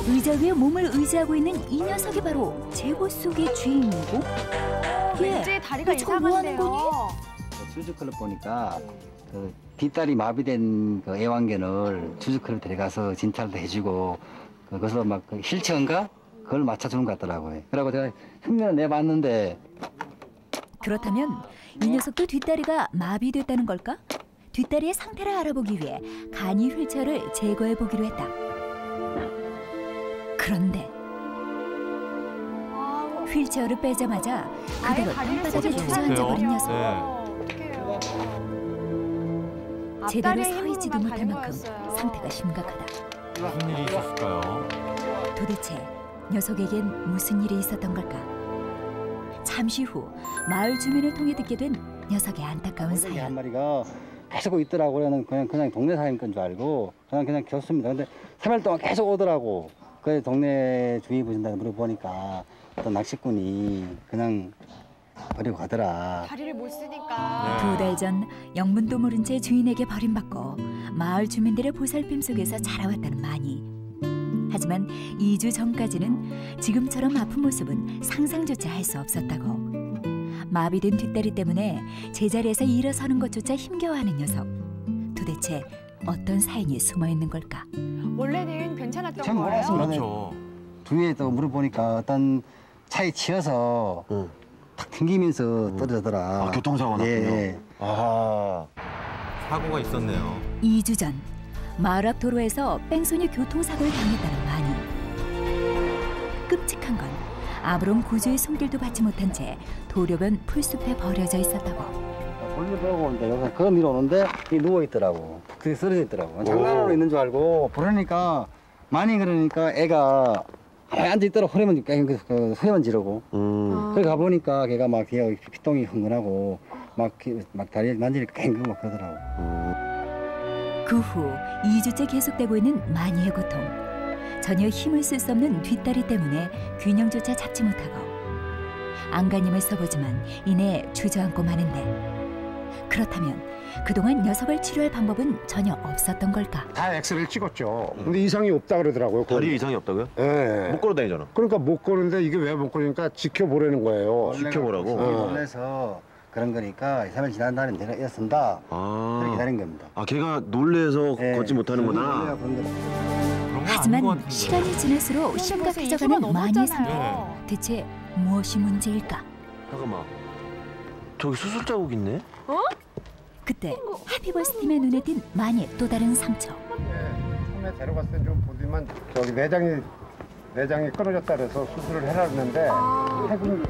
의자 위에 몸을 의지하고 있는 이 녀석이 바로 제보 속의 주인공? 왠지 다리가 지금 뭐 하는 이상한데요. 거니? 수주클럽 보니까 그 뒷다리 마비된 그 애완견을 수주클럽 데려가서 진찰도 해주고 그것을 막 그 휠체어인가 그걸 맞춰주는 것 같더라고요. 그러고 제가 흉내를 내봤는데 그렇다면 이 녀석도 뒷다리가 마비됐다는 걸까? 뒷다리의 상태를 알아보기 위해 간이 휠체어를 제거해 보기로 했다. 그런데 휠체어를 빼자마자 그대로 땅바닥에 주저앉아버린 녀석. 어떡해요. 제대로 앞다리에 서 힘으로만 있지도 못할 가는 만큼 거였어요. 상태가 심각하다. 무슨 일이 있었을까요? 도대체 녀석에겐 무슨 일이 있었던 걸까? 잠시 후 마을 주민을 통해 듣게 된 녀석의 안타까운 고래기 한 사연. 마리가 계속 있더라고요. 그냥 동네 사람 건 줄 알고 그냥 겼습니다. 근데 3일 동안 계속 오더라고. 그래서 동네 주위 보신다고 물어보니까 어떤 낚시꾼이 그냥 버리고 가더라. 다리를 못 쓰니까. 2달 전 영문도 모른 채 주인에게 버림받고 마을 주민들의 보살핌 속에서 자라왔다는 마니. 하지만 2주 전까지는 지금처럼 아픈 모습은 상상조차 할 수 없었다고. 마비된 뒷다리 때문에 제자리에서 일어서는 것조차 힘겨워하는 녀석. 도대체 어떤 사연이 숨어있는 걸까? 원래는 괜찮았던 전 거예요? 몰랐습니다. 그렇죠. 주위에 또 물어보니까 어떤 차에 치여서 탁 튕기면서 떨어지더라. 아, 교통사고가 났군요. 예. 아, 사고가 있었네요. 2주 전 마을 앞 도로에서 뺑소니 교통사고를 당했다는 마니. 끔찍한 건 아무런 구조의 손길도 받지 못한 채 도로변 풀숲에 버려져 있었다고. 볼일 보고 오는데 여기서 걸어 밀어오는데 누워 있더라고. 그게 쓰러져 있더라고. 장난으로 있는 줄 알고 그러니까 많이 그러니까 애가 앉아 있더라고. 소리만 지르고. 그래 가보니까 걔가 막 뒤에 피똥이 흥건하고 막 다리 만지니까 캥기고 막 그러더라고. 그 후 2주째 계속되고 있는 마니의 고통. 전혀 힘을 쓸 수 없는 뒷다리 때문에 균형조차 잡지 못하고 안간힘을 써보지만 이내 주저앉고 마는데, 그렇다면 그동안 녀석을 치료할 방법은 전혀 없었던 걸까? 다 엑스레이를 찍었죠. 근데 이상이 없다 그러더라고요. 다리 이상이 없다고요? 예. 못 걸어 다니잖아. 그러니까 못 걸는데 이게 왜 못 걸으니까 지켜보라는 거예요. 지켜보라고? 놀래서 그런 거니까 2-3일 지난 날은 내가 일어선다. 그렇게 기다린 겁니다. 아, 걔가 놀래서 예. 걷지 못하는구나. 놀래가 그런 거다. 그런 건 아닌 것 하지만 같은데. 시간이 지날수록 심각해져가는 마니의 상태. 대체 무엇이 문제일까? 잠깐만. 저기 수술 자국 있네? 그때 해피버스팀의 눈에 띈 마니의 또 다른 상처. 처음에 데려갔을 때 좀 보더만 저기 내장이 끊어졌다 그래서 수술을 해라 했는데 최근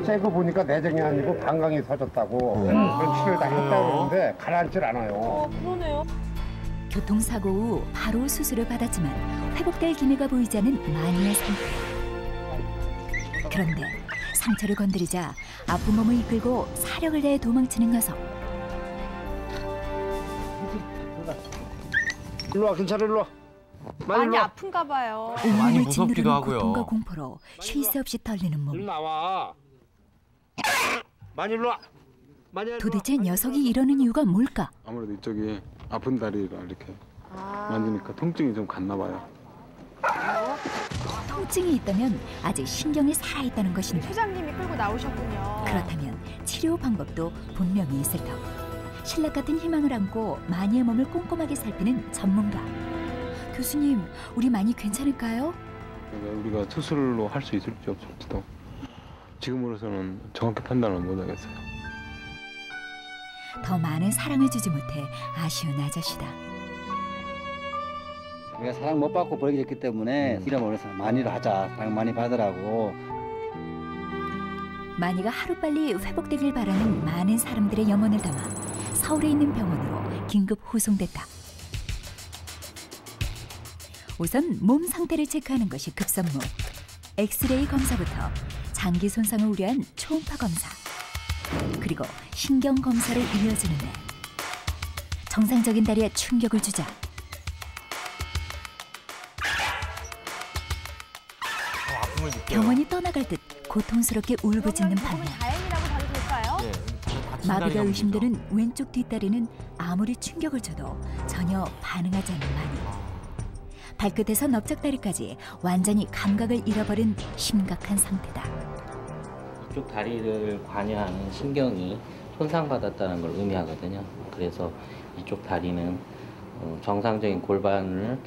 째고 보니까 내장이 아니고 방광이 터졌다고 그런 치료를 다 했다 그러는데 가라앉질 않아요. 그러네요. 교통사고 후 바로 수술을 받았지만 회복될 기미가 보이지 않는 마니의 상태. 그런데 상처를 건드리자 아픈 몸을 이끌고 사력을 내어 도망치는 녀석. 일로 와, 괜찮아, 일로 와. 많이 아픈가 봐요. 많이 온몸을 무섭기도 짓누르는 하고요. 고통과 공포로 쉴 새 없이 떨리는 몸. 나와. 많이 일로 와. 도대체 녀석이 이러는 이유가 뭘까? 아무래도 이쪽이 아픈 다리가 이렇게 만지니까 통증이 좀 갔나 봐요. 통증이 있다면 아직 신경이 살아있다는 것인데, 소장님이 끌고 나오셨군요. 그렇다면 치료 방법도 분명히 있을 터. 신락 같은 희망을 안고 마니의 몸을 꼼꼼하게 살피는 전문가. 교수님, 우리 마니 괜찮을까요? 그러니까 우리가 수술로 할 수 있을지 없을지도 지금으로서는 정확히 판단을 못 하겠어요. 더 많은 사랑을 주지 못해 아쉬운 아저씨다. 우리가 사랑 못 받고 버리게 됐기 때문에 이름으로서 많이로 하자. 사랑 많이 받으라고. 마니가 하루빨리 회복되길 바라는 많은 사람들의 염원을 담아 서울에 있는 병원으로 긴급 후송됐다. 우선 몸 상태를 체크하는 것이 급선무. 엑스레이 검사부터 장기 손상을 우려한 초음파 검사, 그리고 신경 검사를 이어지는데, 정상적인 다리에 충격을 주자 아픔을 느껴요. 병원이 떠나갈 듯 고통스럽게 울부짖는 반면, 다행이라고 봐도 될까요? 네, 다친 마비가 다리가 의심되는 왼쪽 뒷다리는 아무리 충격을 줘도 전혀 반응하지 않는 마니. 발끝에서 넓적다리까지 완전히 감각을 잃어버린 심각한 상태다. 이쪽 다리를 관여하는 신경이 손상받았다는 걸 의미하거든요. 그래서 이쪽 다리는 정상적인 골반을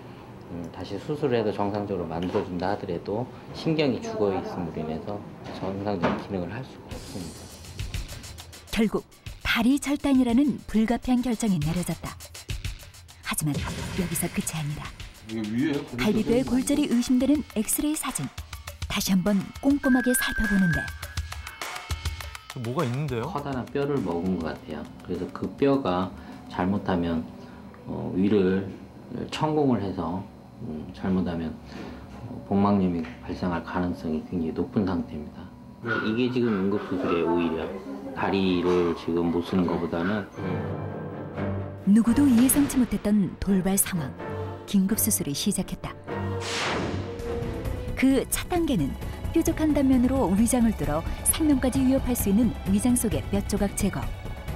다시 수술해서 정상적으로 만들어준다 하더라도 신경이 죽어 있음으로 인해서 정상적인 기능을 할 수가 없습니다. 결국 다리 절단이라는 불가피한 결정이 내려졌다. 하지만 여기서 끝이 아니다. 갈비뼈의 골절이 의심되는 엑스레이 사진. 다시 한번 꼼꼼하게 살펴보는데 뭐가 있는데요? 커다란 뼈를 먹은 것 같아요. 그래서 그 뼈가 잘못하면 위를 천공을 해서 잘못하면 복막염이 발생할 가능성이 굉장히 높은 상태입니다. 이게 지금 응급수술에 오히려 다리를 지금 못 쓰는 것보다는 누구도 예상치 못했던 돌발 상황. 긴급 수술이 시작했다. 그 첫 단계는 뾰족한 단면으로 위장을 뚫어 생명까지 위협할 수 있는 위장 속의 뼈 조각 제거.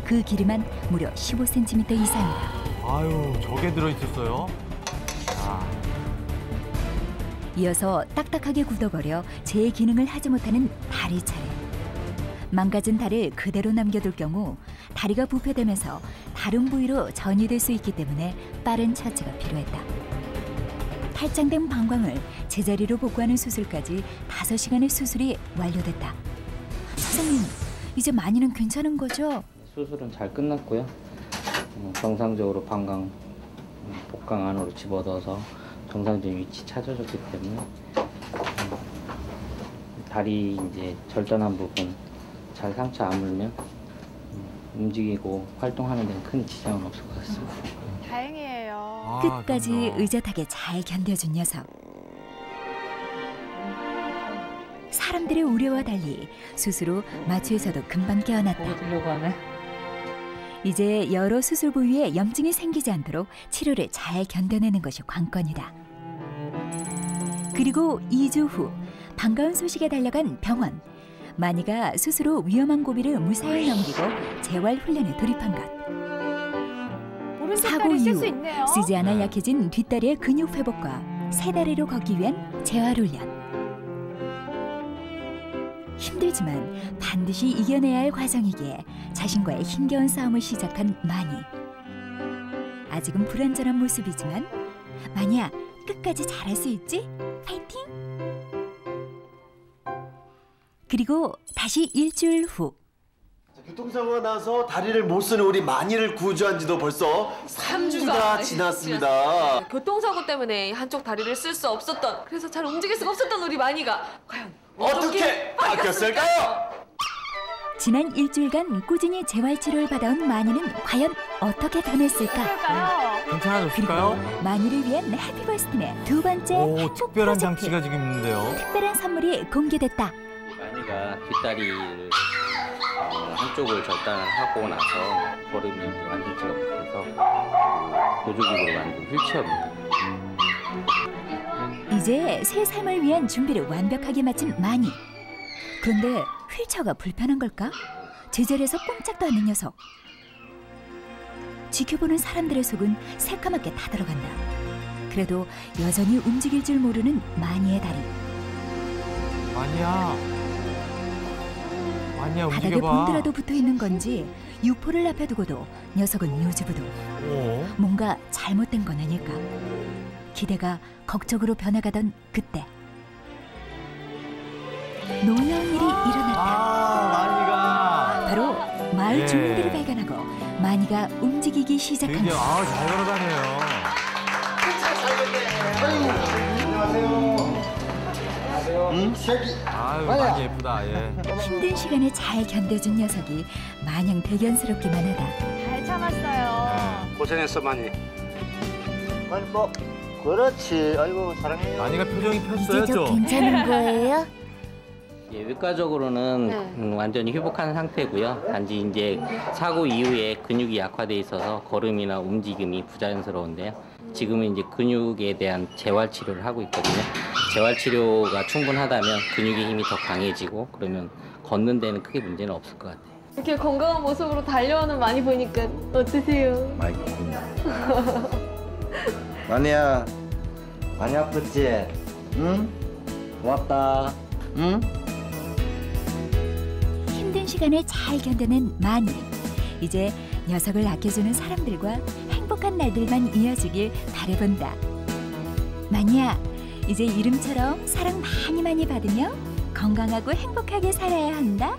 그 길이만 무려 15cm 이상이다. 아유, 저게 들어있었어요? 아, 이어서 딱딱하게 굳어버려 제 기능을 하지 못하는 다리 차례. 망가진 다리를 그대로 남겨둘 경우 다리가 부패되면서 다른 부위로 전이될 수 있기 때문에 빠른 처치가 필요했다. 탈장된 방광을 제자리로 복구하는 수술까지 5시간의 수술이 완료됐다. 선생님, 이제 많이는 괜찮은 거죠? 수술은 잘 끝났고요. 정상적으로 방광, 복강 안으로 집어넣어서 정상적인 위치 찾아줬기 때문에 다리 이제 절단한 부분 잘 상처 안 물면 움직이고 활동하는 데는 큰 지장은 없을 것 같습니다. 다행이에요. 끝까지 그럼요. 의젓하게 잘 견뎌준 녀석. 사람들의 우려와 달리 수술 후 마취에서도 금방 깨어났다. 보여주려고 하네. 이제 여러 수술 부위에 염증이 생기지 않도록 치료를 잘 견뎌내는 것이 관건이다. 그리고 2주 후 반가운 소식에 달려간 병원. 마니가 수술 후 위험한 고비를 무사히 넘기고 재활 훈련에 돌입한 것. 사고 오른쪽다리 쓸 이후 수 있네요. 쓰지 않아 약해진 뒷다리의 근육 회복과 새 다리로 걷기 위한 재활 훈련. 힘들지만 반드시 이겨내야 할 과정이기에 자신과의 힘겨운 싸움을 시작한 마니. 아직은 불완전한 모습이지만 마니야, 끝까지 잘할 수 있지? 파이팅! 그리고 다시 일주일 후. 교통사고가 나서 다리를 못 쓰는 우리 마니를 구조한 지도 벌써 3주가 지났습니다. 교통사고 때문에 한쪽 다리를 쓸 수 없었던, 그래서 잘 움직일 수가 없었던 우리 마니가 과연 어떻게 바뀌었을까요? 지난 일주일간 꾸준히 재활치료를 받아온 마니는 과연 어떻게 변했을까? 그럴까요? 그리고 괜찮아졌을까요? 마니를 위한 해피버스틴의 두 번째 오, 행복 특별한 프로젝트. 장치가 지금 있는데요. 특별한 선물이 공개됐다. 마니가 뒷다리를 한쪽을 절단을 하고 나서 걸음이 이제 완전치가 못해서 보조기구로 만든 휠체어입니다. 이제 새 삶을 위한 준비를 완벽하게 마친 마니. 그런데 휠체어가 불편한 걸까? 제자리에서 꼼짝도 않는 녀석. 지켜보는 사람들의 속은 새까맣게 타들어간다. 그래도 여전히 움직일 줄 모르는 마니의 다리. 마니야. 마니야, 바닥에 움직여봐. 봉드라도 붙어있는 건지 유포를 앞에 두고도 녀석은 요지부동. 오. 뭔가 잘못된 건 아닐까. 기대가 걱정으로 변해가던 그때 놀라운 일이 일어났다. 마니가. 바로 마을 예. 주민들을 발견하고 마니가 움직이기 시작한 드디어, 것. 잘 걸어가네요. 아유, 마니야. 많이 예쁘다, 예. 힘든 시간을 잘 견뎌준 녀석이 마냥 대견스럽기만 하다. 잘 참았어요. 고생했어 많이. 아니 뭐 그렇지. 아이고 사랑해요. 마니가 표정이 이제 폈어요, 좀 좀. 괜찮은 거예요? 예, 외과적으로는 네. 완전히 회복한 상태고요. 단지 이제 사고 이후에 근육이 약화돼 있어서 걸음이나 움직임이 부자연스러운데요. 지금은 이제 근육에 대한 재활 치료를 하고 있거든요. 재활 치료가 충분하다면 근육의 힘이 더 강해지고 그러면 걷는 데는 크게 문제는 없을 것 같아요. 이렇게 건강한 모습으로 달려오는 마니 보니까 어떠세요? 많이 고픈다. 마니야, 많이 아팠지? 응? 고맙다. 응? 힘든 시간을 잘 견뎌낸 마니. 이제 녀석을 아껴주는 사람들과 행복한 날들만 이어지길 바라본다. 마니야, 이제 이름처럼 사랑 많이 받으며 건강하고 행복하게 살아야 한다.